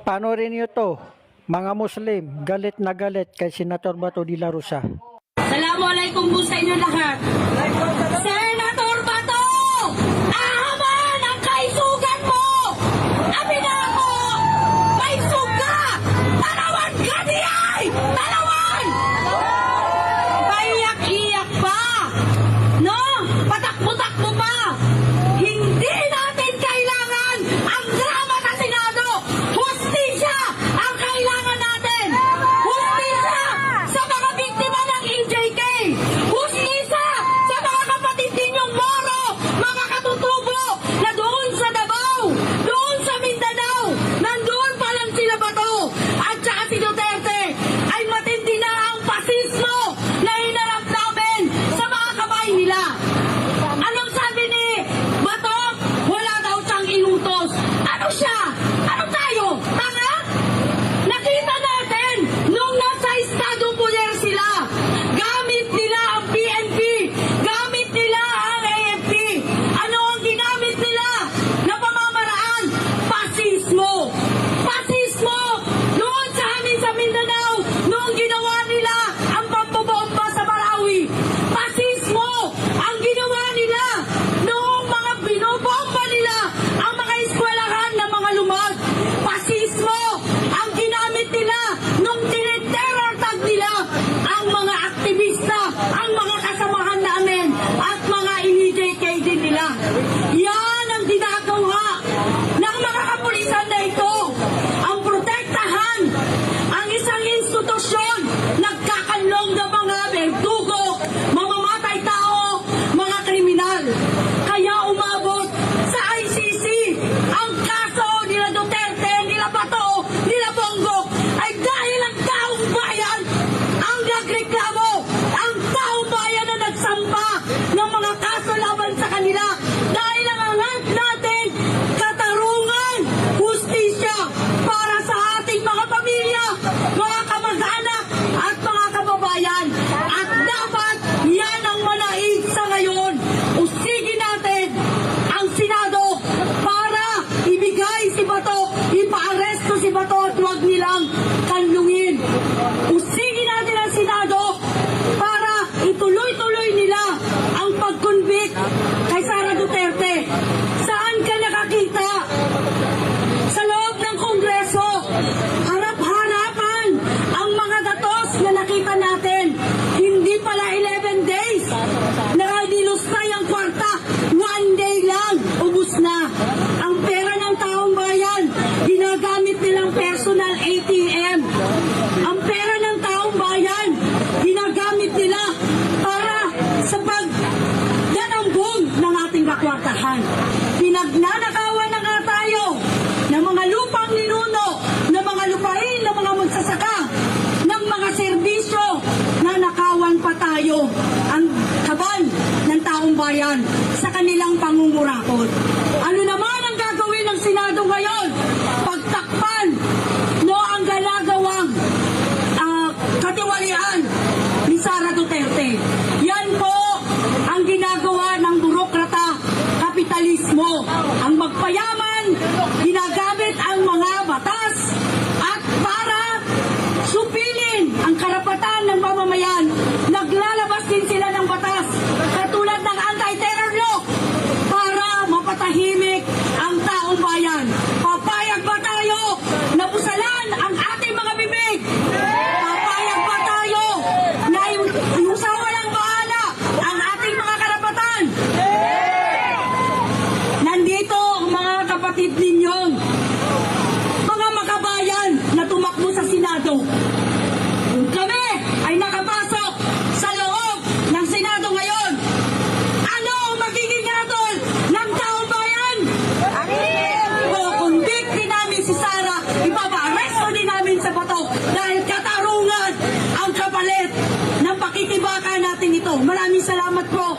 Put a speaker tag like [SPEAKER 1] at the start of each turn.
[SPEAKER 1] Panoorin niyo to, mga Muslim, galit na galit kay Senator Bato de la Rosa.
[SPEAKER 2] Assalamualaikum po sa inyo lahat. Senator Bato! Ahaman ang kaisugan mo! Amin na ako! May suga! Tanawan ka niyay! Tanawan! Paiyak-iyak pa! No? Patakbo-takbo pa! Hindi natin kailangan ang drama sa Senado! Hustisya ang kailangan natin! Hustisya sa mga biktima ng EJK! Hustisya sa mga kapatid ninyong Moro, mga katutubo na doon sa Davao, doon sa Mindanao, nandoon pa lang sila Bato at saka si Duterte ay matindi na ang pasismo na hinarap namin sa mga kamay nila. Anong sabi ni Bato? Wala daw siyang inutos. Ano siya? Ano tayo? Tanga? Nakita natin nung nasa Estado Puler sila. Gamit nila ang PNP. Gamit nila ang AFP. Ano ang ginamit nila na pamamaraan? Pasismo. Pasismo. Noon sa amin sa Mindanao, noong ginawa nila ang pampabomba sa Marawi. Pasismo ang ginawa nila noong mga binobomba nila ang mga eskwelahan ng mga lumag. Pasismo ang ginamit nila nung tiniterror tag nila ang mga aktivista, ang mga kasamahan namin at mga EJK din nila. Yan ang ginagawa ng mga kapulisan na ito. Ang protektahan ang isang institusyon nagkakanlong ng mga berdugo, mamamatay tao, mga kriminal. Kaya umabot sa ICC ang kaso nila Duterte, nila Bato, nila Bongo ay dahil ang taong bayan ang nagreklamo, ang taong bayan na nagsampa ng mga kaso laban sa kanila dahil ang angat natin katarungan, hustisya para sa ating mga pamilya, mga kamag-anak at mga kababayan. At dapat yan ang manaig sa ngayon. Usigin natin ang Senado para ibigay si Bato, ipaaresto si Bato at huwag nilang kanlungin. Usigin natin ang Senado para ituloy-tuloy nila ang pag-convict kay Sara Duterte. Saan ka nakakita? Sa loob ng Kongreso, harap-harapan ang mga datos na nakita natin. Hindi pala 11 days. Nakadilustay ang kwarta. 1 day lang, ubus na. Ang pera ng taong bayan, ginagamit nilang personal ATM. Ang pera ng taong bayan, ginagamit nila para sa pagdanambong ng ating kakwartahan. Pinagnanakawan na nga tayo ng mga lupang ninuno, ng mga lupain, ng mga magsasaka, ng mga serbisyo na nakawan pa tayo ang kaban ng taong bayan sa kanilang pangungurakot. Ano naman ang gagawin ng Senado ngayon? Pagtakpan ang galagawang katiwalian ni Sara Duterte. Yan po ang ginagawa ng burokrata, kapitalismo. Ang magpayaman, ginagamit ang mga batas at para supilin ang karapatan ng mamamayan, naglalabas din sila ng batas katulad ng anti-terror law para mapatahimik ang taong bayan. Papayag ba tayo na busalan ang ating mga bibig? Papayag ba tayo na yung sa walang bahala ang ating mga karapatan? Nandito ang mga kapatid ninyong mga makabayan na tumakbo sa Senado. Kami ay nakapasok sa loob ng Senado ngayon. Ano ang magiging hatol ng taong bayan? Kukonvict din namin si Sara, ipapa-arresto din namin sa Bato dahil katarungan ang kapalit ng pakikibaka natin ito. Maraming salamat po.